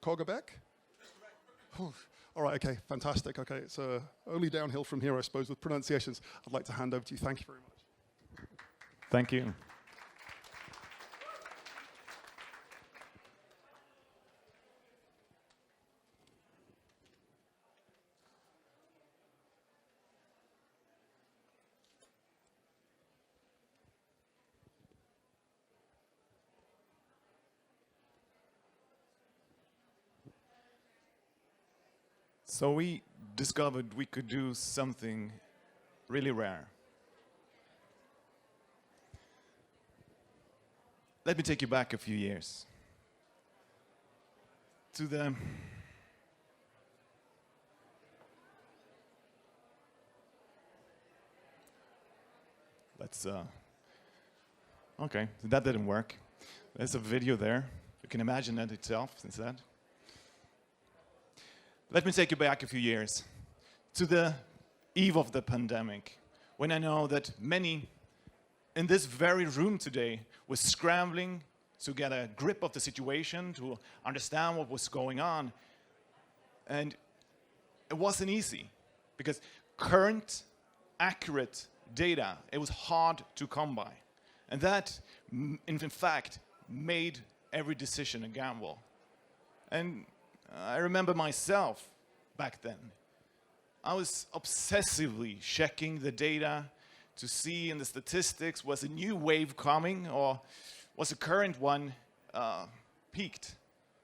Kogerbeck? Oh, all right, okay, fantastic. Okay, it's only downhill from here, I suppose, with pronunciations. I'd like to hand over to you. Thank you very much. Thank you. So we discovered we could do something really rare. Let me take you back a few years to the okay, that didn't work. There's a video there. You can imagine that itself since that. Let me take you back a few years to the eve of the pandemic, when I know that many in this very room today were scrambling to get a grip of the situation, to understand what was going on. And it wasn't easy, because current, accurate data, it was hard to come by. And that, in fact, made every decision a gamble. And I remember myself back then. I was obsessively checking the data to see in the statistics, was a new wave coming, or was the current one peaked?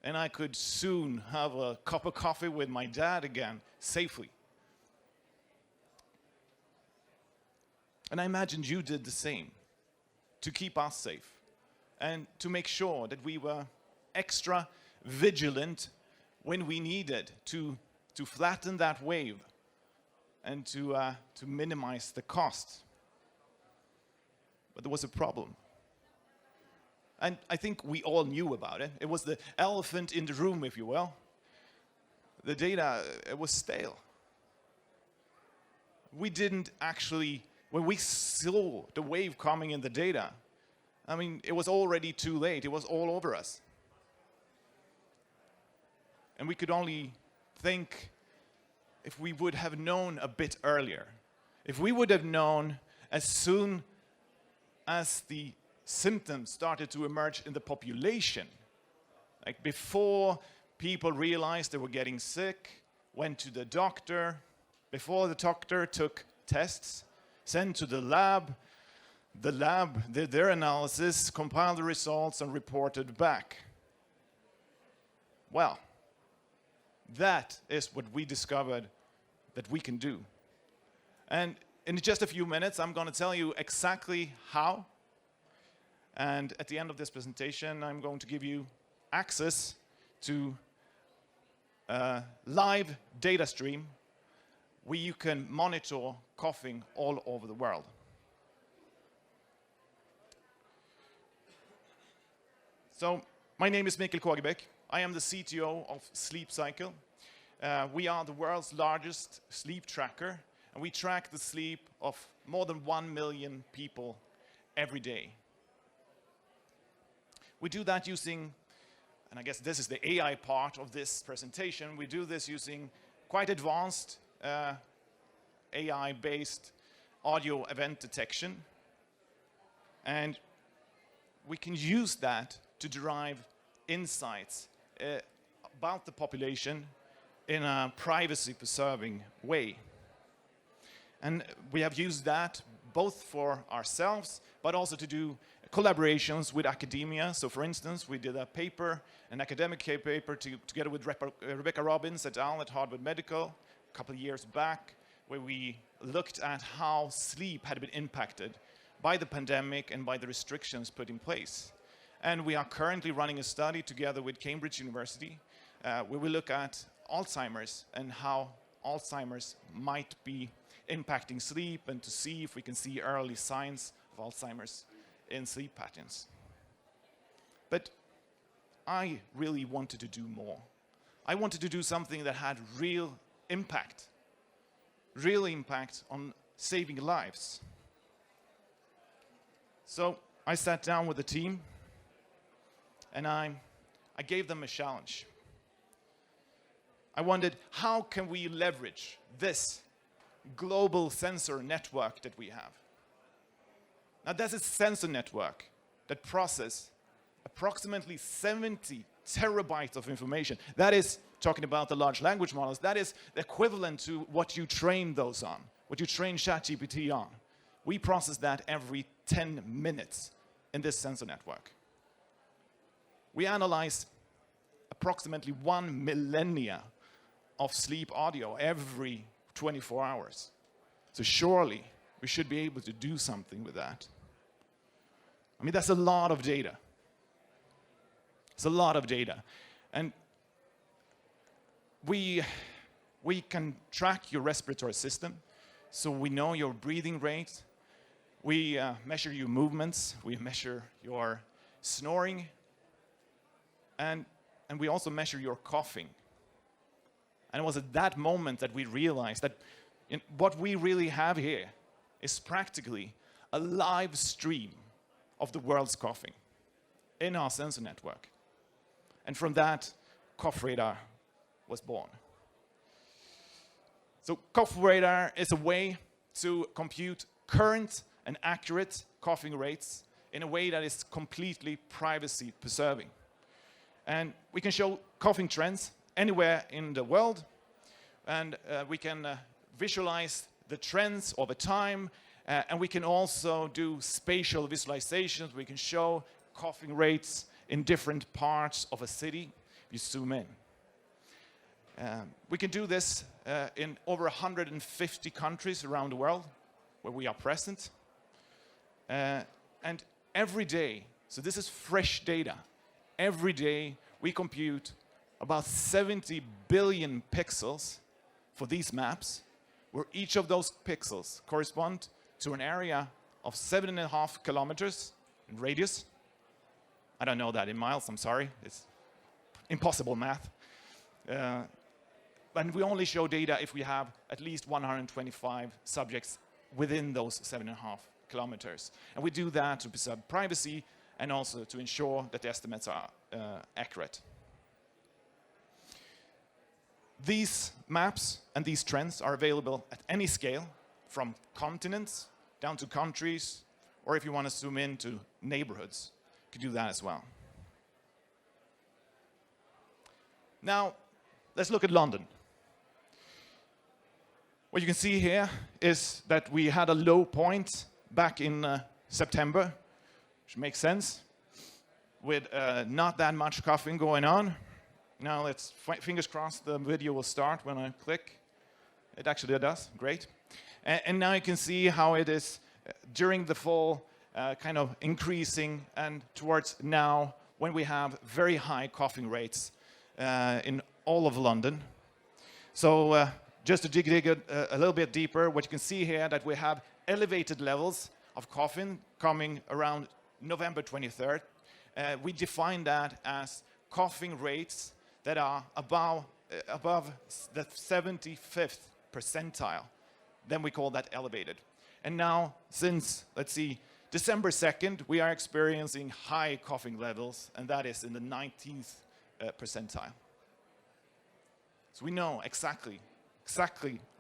And I could soon have a cup of coffee with my dad again, safely. And I imagined you did the same, to keep us safe, and to make sure that we were extra vigilant when we needed to flatten that wave and to minimize the cost. But there was a problem. And I think we all knew about it. It was the elephant in the room, if you will. The data, it was stale. We didn't actually, when we saw the wave coming in the data, I mean, it was already too late. It was all over us. And we could only think if we would have known a bit earlier. If we would have known as soon as the symptoms started to emerge in the population, like before people realized they were getting sick, went to the doctor, before the doctor took tests, sent to the lab did their analysis, compiled the results, and reported back. Well, that is what we discovered that we can do. And in just a few minutes, I'm going to tell you exactly how. And at the end of this presentation, I'm going to give you access to a live data stream where you can monitor coughing all over the world. So, my name is Mikkel Kogerbeck. I am the CTO of Sleep Cycle. We are the world's largest sleep tracker, and we track the sleep of more than 1 million people every day. We do that using, and I guess this is the AI part of this presentation, we do this using quite advanced AI-based audio event detection. And we can use that to derive insights about the population in a privacy-preserving way. And we have used that both for ourselves, but also to do collaborations with academia. So for instance, we did a paper, an academic paper together with Rebecca Robbins et al. At Harvard Medical a couple of years back, where we looked at how sleep had been impacted by the pandemic and by the restrictions put in place. And we are currently running a study together with Cambridge University where we look at Alzheimer's and how Alzheimer's might be impacting sleep, and to see if we can see early signs of Alzheimer's in sleep patterns. But I really wanted to do more. I wanted to do something that had real impact on saving lives. So I sat down with the team and I gave them a challenge. I wondered, how can we leverage this global sensor network that we have? Now, there's a sensor network that processes approximately 70 terabytes of information. That is, talking about the large language models, that is equivalent to what you train those on, what you train ChatGPT on. We process that every 10 minutes in this sensor network. We analyze approximately 1 millennia of sleep audio every 24 hours. So surely we should be able to do something with that. I mean, that's a lot of data. It's a lot of data. And we can track your respiratory system, so we know your breathing rate. We measure your movements. We measure your snoring. And we also measure your coughing. And it was at that moment that we realized that what we really have here is practically a live stream of the world's coughing in our sensor network. And from that, Cough Radar was born. So Cough Radar is a way to compute current and accurate coughing rates in a way that is completely privacy preserving. And we can show coughing trends anywhere in the world, and we can visualize the trends over time, and we can also do spatial visualizations. We can show coughing rates in different parts of a city. If you zoom in. We can do this in over 150 countries around the world where we are present. And every day, so this is fresh data, every day we compute about 70 billion pixels for these maps, where each of those pixels correspond to an area of 7.5 kilometers in radius. I don't know that in miles, I'm sorry. It's impossible math. And we only show data if we have at least 125 subjects within those 7.5 kilometers. And we do that to preserve privacy and also to ensure that the estimates are accurate. These maps and these trends are available at any scale, from continents down to countries, or if you want to zoom in to neighborhoods, you can do that as well. Now, let's look at London. What you can see here is that we had a low point back in September, which makes sense, with not that much coughing going on. Now let's, fingers crossed, the video will start when I click. It actually does, great. And now you can see how it is during the fall kind of increasing, and towards now when we have very high coughing rates in all of London. So just to dig a little bit deeper, what you can see here that we have elevated levels of coughing coming around November 23rd. We define that as coughing rates that are above the 75th percentile. Then we call that elevated. And now, since, let's see, December 2nd, we are experiencing high coughing levels, and that is in the 19th percentile. So we know exactly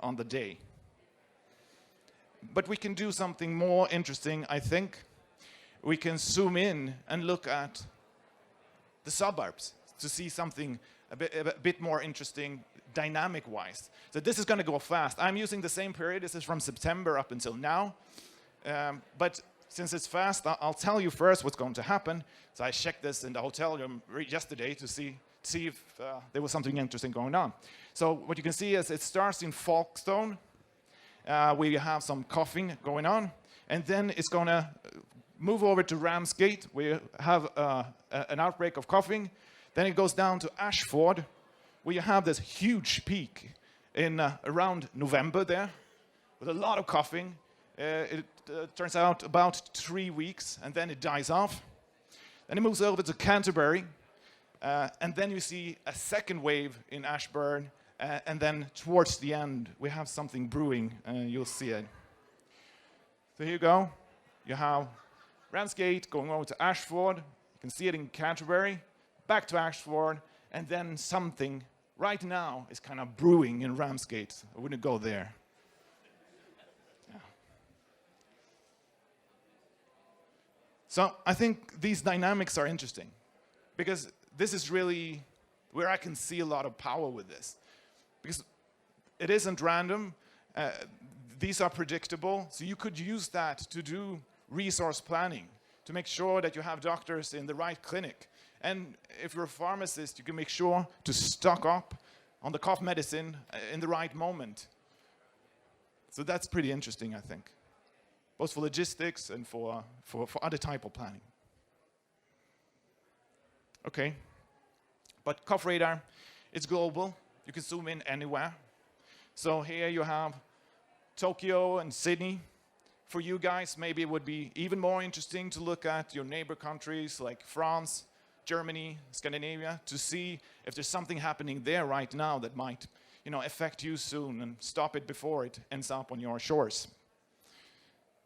on the day. But we can do something more interesting, I think. We can zoom in and look at the suburbs to see something a bit more interesting dynamic-wise. So this is going to go fast. I'm using the same period. This is from September up until now. But since it's fast, I'll tell you first what's going to happen. So I checked this in the hotel room yesterday to see if there was something interesting going on. So what you can see is it starts in Folkestone. We have some coughing going on. And then it's going to move over to Ramsgate. We have an outbreak of coughing. Then it goes down to Ashford, where you have this huge peak in around November there, with a lot of coughing. It turns out about 3 weeks, and then it dies off. Then it moves over to Canterbury, and then you see a second wave in Ashburn, and then towards the end, we have something brewing, you'll see it. So here you go. You have Ramsgate going over to Ashford. You can see it in Canterbury, back to Ashford, and then something right now is kind of brewing in Ramsgate. I wouldn't go there. Yeah. So I think these dynamics are interesting because this is really where I can see a lot of power with this. Because it isn't random. These are predictable. So you could use that to do resource planning, to make sure that you have doctors in the right clinic. And if you're a pharmacist, you can make sure to stock up on the cough medicine in the right moment. So that's pretty interesting, I think, both for logistics and for other type of planning. Okay, but cough radar, it's global. You can zoom in anywhere. So here you have Tokyo and Sydney. For you guys, maybe it would be even more interesting to look at your neighbor countries like France, Germany, Scandinavia, to see if there's something happening there right now that might, affect you soon and stop it before it ends up on your shores.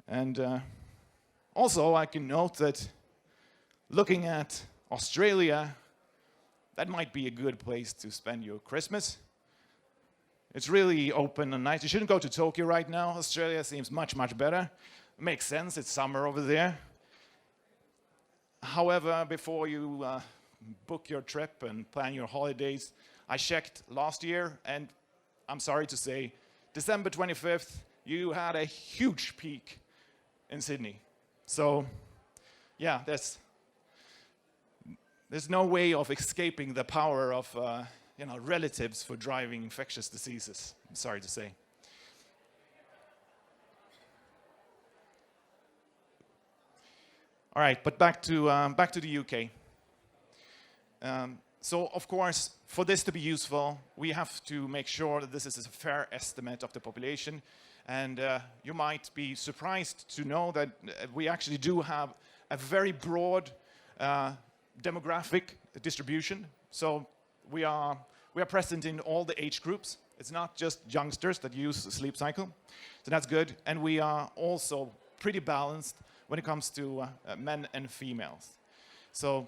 And also, I can note that looking at Australia, that might be a good place to spend your Christmas. It's really open and nice. You shouldn't go to Tokyo right now. Australia seems much, much better. It makes sense. It's summer over there. However, before you book your trip and plan your holidays, I checked last year, and I'm sorry to say, December 25th, you had a huge peak in Sydney. So, yeah, there's no way of escaping the power of relatives for driving infectious diseases, I'm sorry to say. All right, but back to the UK. So, of course, for this to be useful, we have to make sure that this is a fair estimate of the population. And you might be surprised to know that we actually do have a very broad demographic distribution. So we are present in all the age groups. It's not just youngsters that use the sleep cycle. So that's good. And we are also pretty balanced when it comes to men and females. So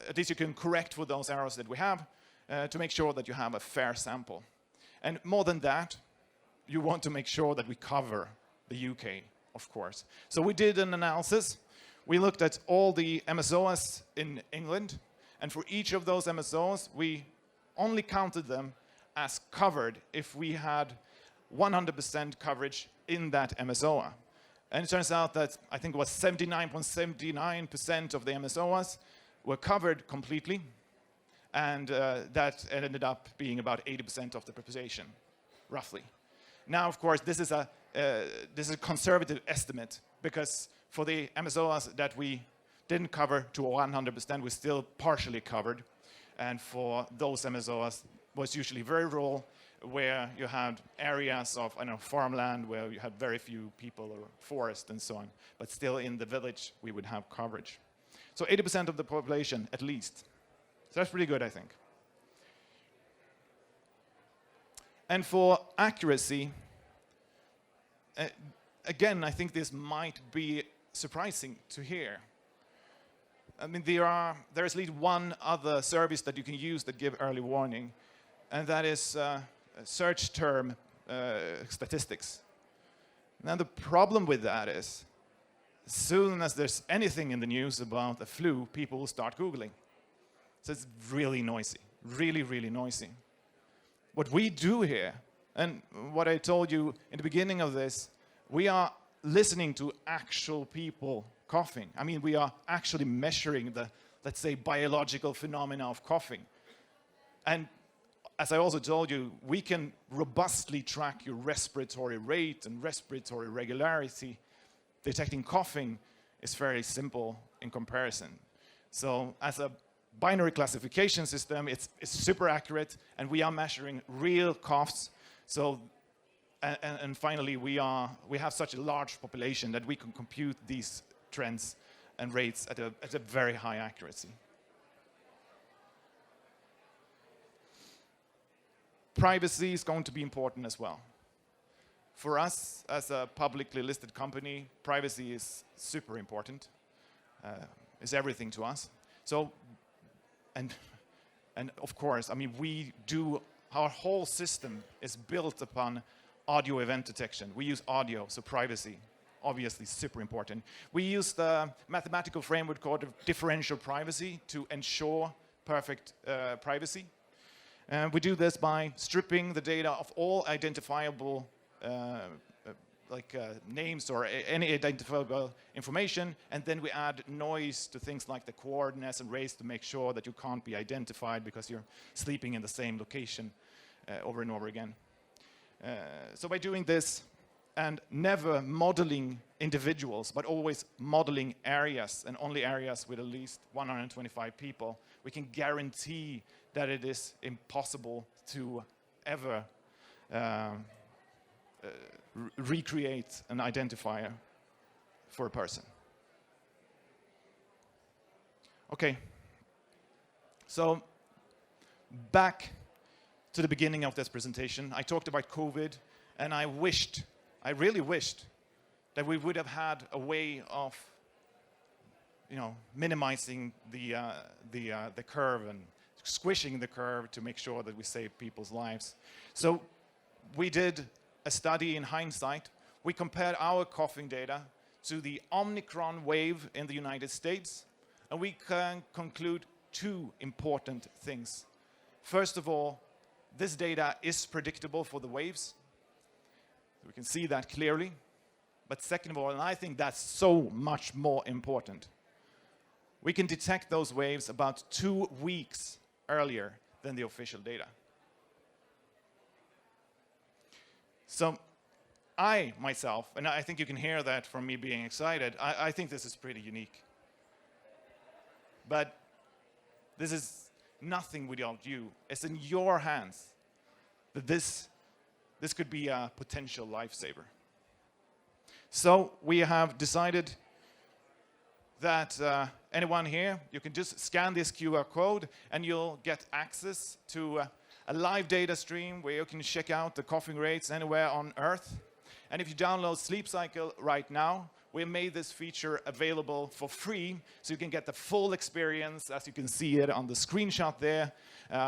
at least you can correct for those errors that we have to make sure that you have a fair sample. And more than that, you want to make sure that we cover the UK, of course. So we did an analysis. We looked at all the MSOs in England, and for each of those MSOs, we only counted them as covered if we had 100% coverage in that MSO. And it turns out that I think it was 79.79% of the MSOs were covered completely, and that ended up being about 80% of the population, roughly. Now, of course, this is a conservative estimate, because for the MSOs that we didn't cover to 100%, we're still partially covered. And for those MSOs, was usually very rural, where you had areas of farmland where you had very few people, or forest and so on. But still in the village, we would have coverage. So 80% of the population, at least. So that's pretty good, I think. And for accuracy, again, I think this might be surprising to hear. I mean, there is at least one other service that you can use that give early warning, and that is search term statistics. Now, the problem with that is, as soon as there's anything in the news about the flu, people will start Googling. So it's really noisy, really, really noisy. What we do here, and what I told you in the beginning of this, we are listening to actual people coughing. I mean, we are actually measuring the, let's say, biological phenomena of coughing. And as I also told you, we can robustly track your respiratory rate and respiratory regularity. Detecting coughing is very simple in comparison. So as a binary classification system, it's super accurate, and we are measuring real coughs. So, and finally, we have such a large population that we can compute these trends and rates at a very high accuracy. Privacy is going to be important as well. For us, as a publicly listed company, privacy is super important. It's everything to us. So, and And of course, I mean, our whole system is built upon audio event detection. We use audio, so privacy, obviously super important. We use the mathematical framework called differential privacy to ensure perfect privacy. And we do this by stripping the data of all identifiable names or any identifiable information, and then we add noise to things like the coordinates and race to make sure that you can't be identified because you're sleeping in the same location over and over again. So by doing this and never modeling individuals, but always modeling areas, and only areas with at least 125 people, we can guarantee that it is impossible to ever recreate an identifier for a person. Okay, so back to the beginning of this presentation, I talked about COVID, and I really wished that we would have had a way of, minimizing the curve and squishing the curve to make sure that we save people's lives. So we did a study in hindsight. We compared our coughing data to the Omicron wave in the United States, and we can conclude two important things. First of all, this data is predictable for the waves. We can see that clearly. But second of all, and I think that's so much more important, we can detect those waves about 2 weeks earlier than the official data. So I, myself, and I think you can hear that from me being excited, I think this is pretty unique. But this is nothing without you. It's in your hands that this could be a potential lifesaver. So we have decided that anyone here, you can just scan this QR code and you'll get access to a live data stream where you can check out the coughing rates anywhere on Earth. And if you download Sleep Cycle right now, we made this feature available for free, so you can get the full experience, as you can see it on the screenshot there,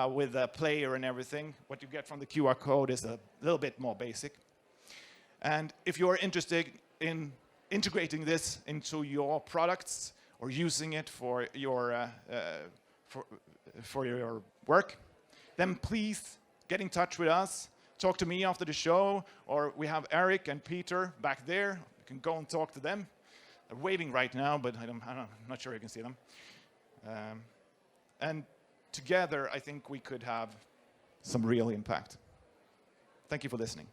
with a player and everything. What you get from the QR code is a little bit more basic. And if you're interested in integrating this into your products or using it for your work, then please get in touch with us. Talk to me after the show, or we have Eric and Peter back there. You can go and talk to them. They're waving right now, but I'm not sure you can see them. And together, I think we could have some real impact. Thank you for listening.